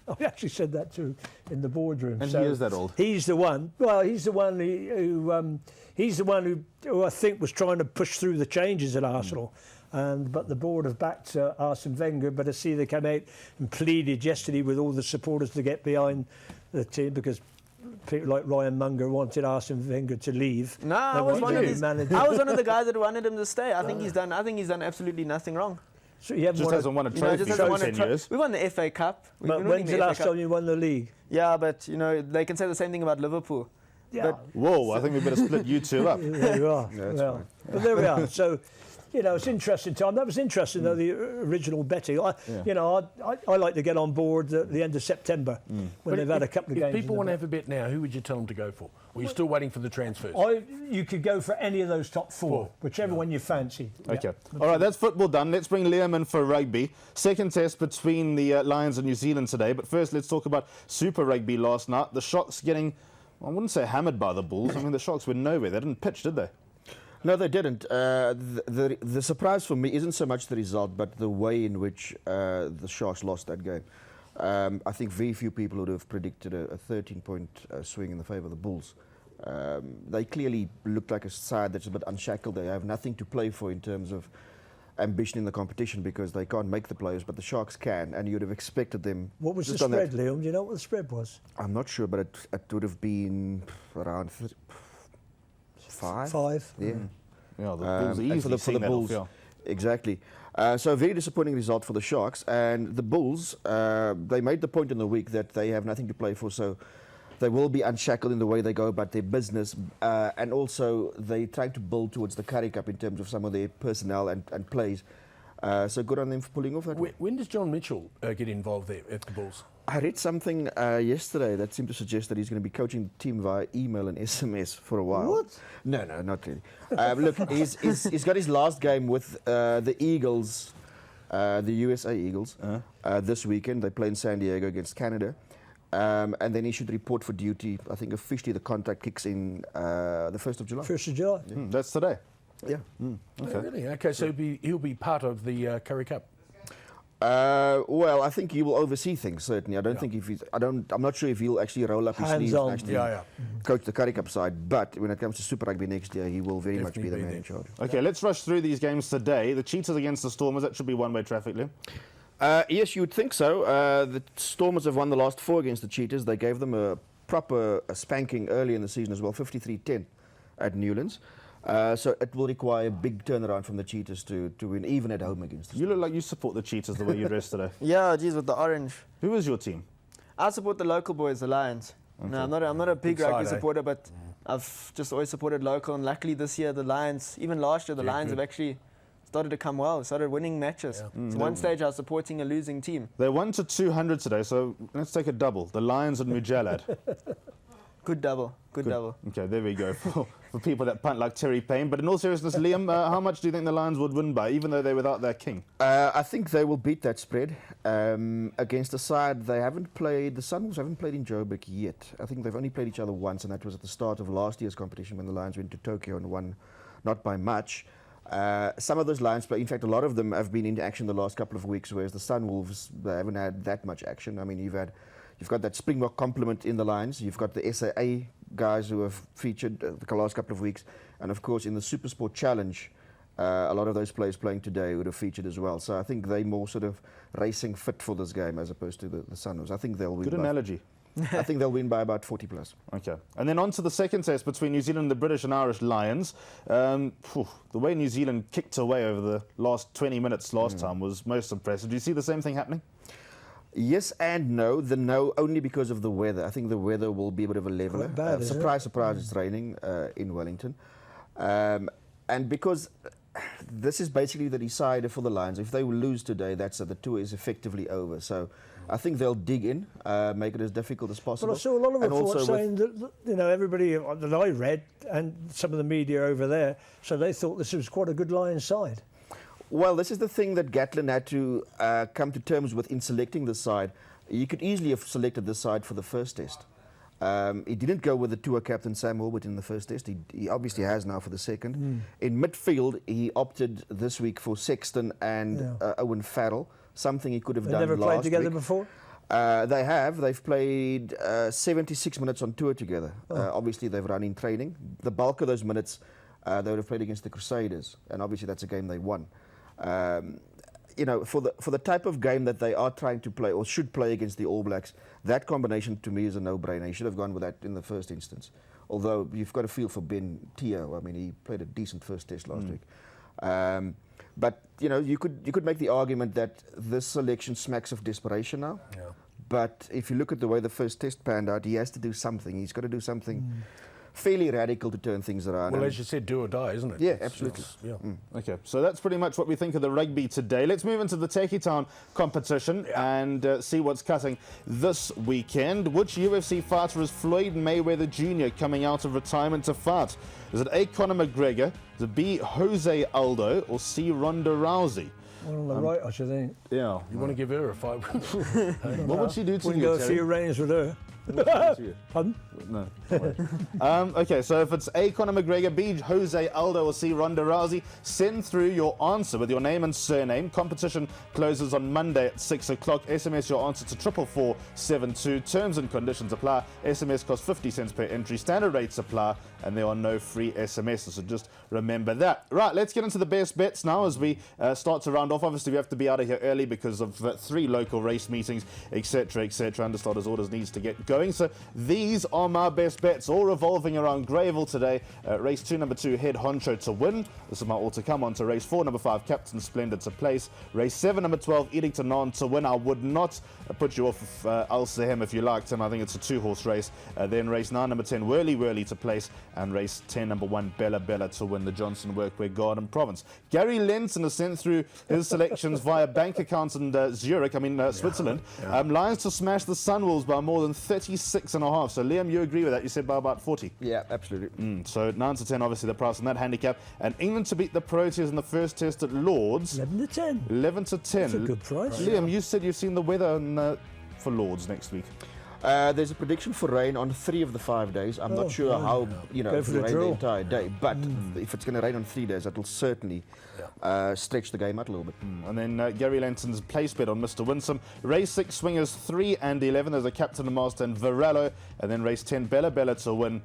I actually said that to him in the boardroom. And he is that old? He's the one. Well, he's the one who I think was trying to push through the changes at Arsenal. But the board have backed Arsene Wenger. But I see they came out and pleaded yesterday with all the supporters to get behind the team, because people like Ryan Munger wanted Arsene Wenger to leave. No, I was one of the guys that wanted him to stay. I think he's done absolutely nothing wrong. So he hasn't won a trophy in 10 years. We won the FA Cup. But when's the last time you won the league? Yeah, but they can say the same thing about Liverpool. Yeah. Whoa, I think we better split you two up. There you are. Fine. But there we are. So, it's interesting time. That was interesting, though, the original betting. I like to get on board at the end of September when they've had a couple of games. If people want to have a bet now, who would you tell them to go for? Or are you still waiting for the transfers? You could go for any of those top four, whichever one you fancy. Okay. All right, that's football done. Let's bring Liam in for rugby. Second test between the Lions and New Zealand today. But first, let's talk about Super Rugby last night. The Sharks getting, I wouldn't say hammered by the Bulls. I mean, the Sharks were nowhere. They didn't pitch, did they? No, they didn't. The surprise for me isn't so much the result, but the way in which the Sharks lost that game. I think very few people would have predicted a 13-point swing in the favour of the Bulls. They clearly look like a side that's a bit unshackled. They have nothing to play for in terms of ambition in the competition, because they can't make the playoffs, but the Sharks can, and you'd have expected them. What was the spread, Liam? Do you know what the spread was? I'm not sure, but it would have been around 5. 5. Yeah. Yeah, the Bulls easily for the Bulls. Exactly. So a very disappointing result for the Sharks. And the Bulls, they made the point in the week that they have nothing to play for, so they will be unshackled in the way they go about their business. And also, they try to build towards the Currie Cup in terms of some of their personnel and plays. So good on them for pulling off that. When does John Mitchell get involved there at the Bulls? I read something yesterday that seemed to suggest that he's going to be coaching the team via email and SMS for a while. What? No, not really. Look, he's got his last game with the Eagles, the USA Eagles, this weekend. They play in San Diego against Canada. And then he should report for duty. I think officially the contract kicks in the 1st of July. 1st of July. Yeah. That's today. Yeah. Okay. Oh, really? Okay, so he'll be part of the Currie Cup. Well, I think he will oversee things, certainly. I don't think I'm not sure if he'll actually roll up his sleeves and actually coach the Currie Cup side. But when it comes to Super Rugby next year, he will very much be the man in charge. Okay, let's rush through these games today. The Cheetahs against the Stormers, that should be one-way traffic, Liam. Yes, you would think so. The Stormers have won the last 4 against the Cheetahs. They gave them a proper spanking early in the season as well, 53-10 at Newlands. So it will require a big turnaround from the Cheetahs to win, even at home against us. You look like you support the Cheetahs the way you dressed today. Yeah, geez, with the orange. Who is your team? I support the local boys, the Lions. Okay. No, I'm not a big Good rugby side, eh? supporter, but I've just always supported local. And luckily this year, the Lions, even last year, the Lions have actually started to come well, started winning matches. So one stage I was supporting a losing team. They won to 200 today, so let's take a double. The Lions and Mujalad. Good double, good double. Okay, there we go. For people that punt like Terry Payne. But in all seriousness, Liam, how much do you think the Lions would win by, even though they're without their king? I think they will beat that spread against a side they haven't played. The Sunwolves haven't played in Joburg yet. I think they've only played each other once, and that was at the start of last year's competition when the Lions went to Tokyo and won, not by much. Some of those Lions play, in fact, a lot of them have been in action the last couple of weeks, whereas the Sunwolves, they haven't had that much action. I mean, you've got that Springbok complement in the Lions. You've got the SAA guys who have featured the last couple of weeks. And, of course, in the Supersport Challenge, a lot of those players playing today would have featured as well. So I think they're more sort of racing fit for this game as opposed to the Sunwolves. I think they'll win. Good analogy. I think they'll win by about 40 plus. Okay. And then on to the second test between New Zealand and the British and Irish Lions. The way New Zealand kicked away over the last 20 minutes last time was most impressive. Do you see the same thing happening? Yes and no. The no only because of the weather. I think the weather will be a bit of a leveler. Bad, surprise, it's raining in Wellington. And because this is basically the decider for the Lions. If they will lose today, the tour is effectively over. So I think they'll dig in, make it as difficult as possible. But I saw a lot of And reports also saying that, you know, everybody that I read and some of the media over there, so they thought this was quite a good Lions side. Well, this is the thing that Gatlin had to come to terms with in selecting the side. He could easily have selected this side for the first test. He didn't go with the tour captain Sam Wilbert in the first test. He obviously has now for the second. In midfield, he opted this week for Sexton and Owen Farrell, something he could have done last week. Never played together before? They have. They've played 76 minutes on tour together. Obviously, they've run in training. The bulk of those minutes, they would have played against the Crusaders, and obviously that's a game they won. You know, for the type of game that they are trying to play or should play against the All Blacks, that combination to me is a no-brainer. You should have gone with that in the first instance. Although you've got to feel for Ben Teo. I mean, he played a decent first test last week. But you know, you could make the argument that this selection smacks of desperation now. Yeah. But if you look at the way the first test panned out, he has to do something. He's got to do something fairly radical to turn things around. Well, as you said, do or die, isn't it? Yeah, absolutely. Okay, so that's pretty much what we think of the rugby today. Let's move into the Turkey Town competition and see what's cutting this weekend. Which UFC fighter is Floyd Mayweather Jr. coming out of retirement to fight? Is it A. Conor McGregor, is it B. Jose Aldo, or C. Ronda Rousey? Well, on the right, I should think. Yeah. You want to give her a fight? What would she do to you, We can go a Terry? few rounds with her. Pardon? No. Okay, so if it's A. Conor McGregor, B. Jose Aldo, or C. Ronda Rousey, send through your answer with your name and surname. Competition closes on Monday at 6 o'clock. SMS your answer to 44472. Terms and conditions apply. SMS costs 50 cents per entry. Standard rates apply, and there are no free SMSs, so just remember that. Right, let's get into the best bets now as we start to round off. Obviously, we have to be out of here early because of 3 local race meetings, etc., etc. Understarters orders needs to get going. So these are my best bets, all revolving around Greyville today. Race 2, number 2, Head Honcho to win. This is my all to come on to race 4, number 5, Captain Splendid to place. Race 7, number 12, Edict Anon to win. I would not put you off if Al Sahem if you liked him. I think it's a 2-horse race. Then race 9, number 10, Whirly Whirly to place. And race 10, number 1, Bella Bella to win the Johnson Workwear Garden Province. Gary Lenson has sent through his selections via bank accounts in Zurich, Switzerland. Lions to smash the Sunwolves by more than 36.5. So Liam, you agree with that? You said by about 40. Yeah, absolutely. So 9 to 10, obviously the price on that handicap. And England to beat the Proteas in the first test at Lords. 11 to 10. 11 to 10. That's a good price. Liam, you said you've seen the weather for Lords next week. There's a prediction for rain on 3 of the 5 days. I'm not sure how, Go for the rain drill. the entire day. But if it's going to rain on 3 days, that'll certainly stretch the game out a little bit. And then Gary Lanson's place bet on Mr. Winsome. Race 6, Swingers 3 and 11. There's a Captain and Master and Varello. And then race 10, Bella Bella to win.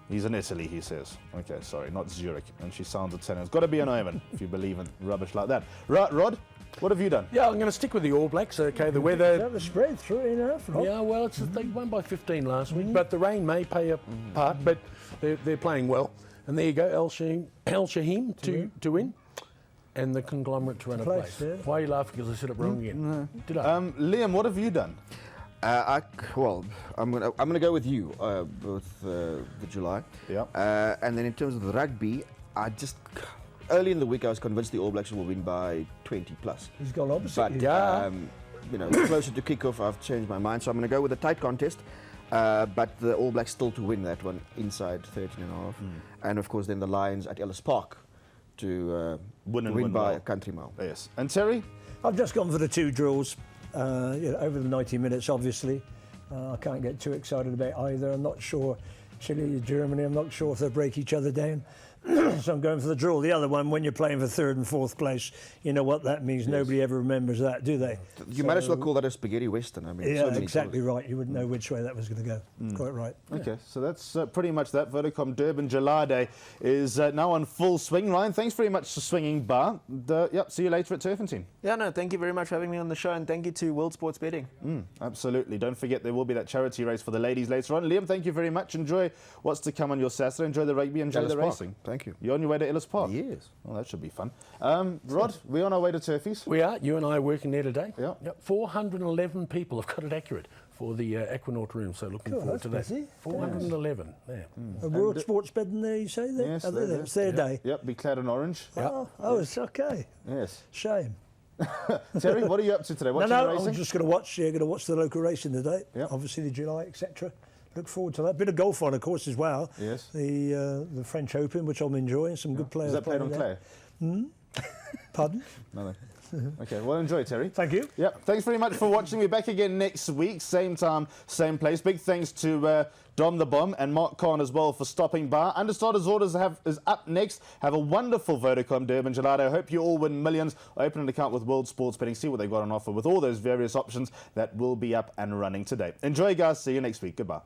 He's in Italy, he says. Okay, sorry, not Zurich. And she sounds Italian. It's got to be an omen if you believe in rubbish like that. Right, Rod? What have you done? Yeah, I'm going to stick with the All Blacks. Okay, the weather. That was spread 3.5. Yeah, well, they won by 15 last week, but the rain may play a part. But they're playing well. And there you go, El Shaheen to win. And the Conglomerate to run a place. Yeah. Why are you laughing? Because I said it wrong again. Did I? Liam, what have you done? Well, I'm gonna go with you with the July. Yeah. And then in terms of the rugby, early in the week I was convinced the All Blacks will win by 20 plus. He's gone opposite. But you know, closer to kickoff, I've changed my mind. So I'm going to go with a tight contest. But the All Blacks still to win that one inside 13.5. And of course then the Lions at Ellis Park to win by a country mile. Yes. And Terry? I've just gone for the 2 draws. Over the 90 minutes, obviously. I can't get too excited about either. I'm not sure. Chile, Germany, I'm not sure if they'll break each other down. So I'm going for the draw. The other one, when you're playing for 3rd and 4th place, you know what that means. Yes. Nobody ever remembers that, do they? You might as well call that a spaghetti western. I mean, yeah, so exactly right. You wouldn't know which way that was going to go. Quite right. Okay, so that's pretty much that. Vodacom Durban July Day is now on full swing. Ryan, thanks very much for swinging bar. Yep, see you later at Turfentine. Yeah, no, thank you very much for having me on the show, and thank you to World Sports Betting. Absolutely. Don't forget there will be that charity race for the ladies later on. Liam, thank you very much. Enjoy what's to come on your Saturday. Enjoy the rugby, enjoy the racing. Thank you. You're on your way to Ellis Park? Yes. Well, that should be fun. Rod, we're on our way to Turfies. We are. You and I are working there today. Yeah. Yep. 411 people have got it accurate for the Equinaut room, so looking forward to that. Busy. 411. There. A World Sports Betting there, you say? There? Yes, It's their day. Yep, be clad in orange. Oh, it's okay. Yes. Shame. Terry, what are you up to today? Watching the racing? I'm just going to watch. Going to watch the local racing today. Yep. Obviously the July, etc. Look forward to that. Bit of golf on, of course, as well. Yes. The French Open, which I'm enjoying. Some good players. Is that played on clay? Pardon? Nothing. Okay, well, enjoy, Terry. Thank you. Yep, thanks very much for watching. We're back again next week, same time, same place. Big thanks to Dom the Bomb and Mark Khan as well for stopping by. Understarters Orders is up next. Have a wonderful Vodacom Durban July. I hope you all win millions. Open an account with World Sports Betting. See what they've got on offer with all those various options that will be up and running today. Enjoy, guys. See you next week. Goodbye.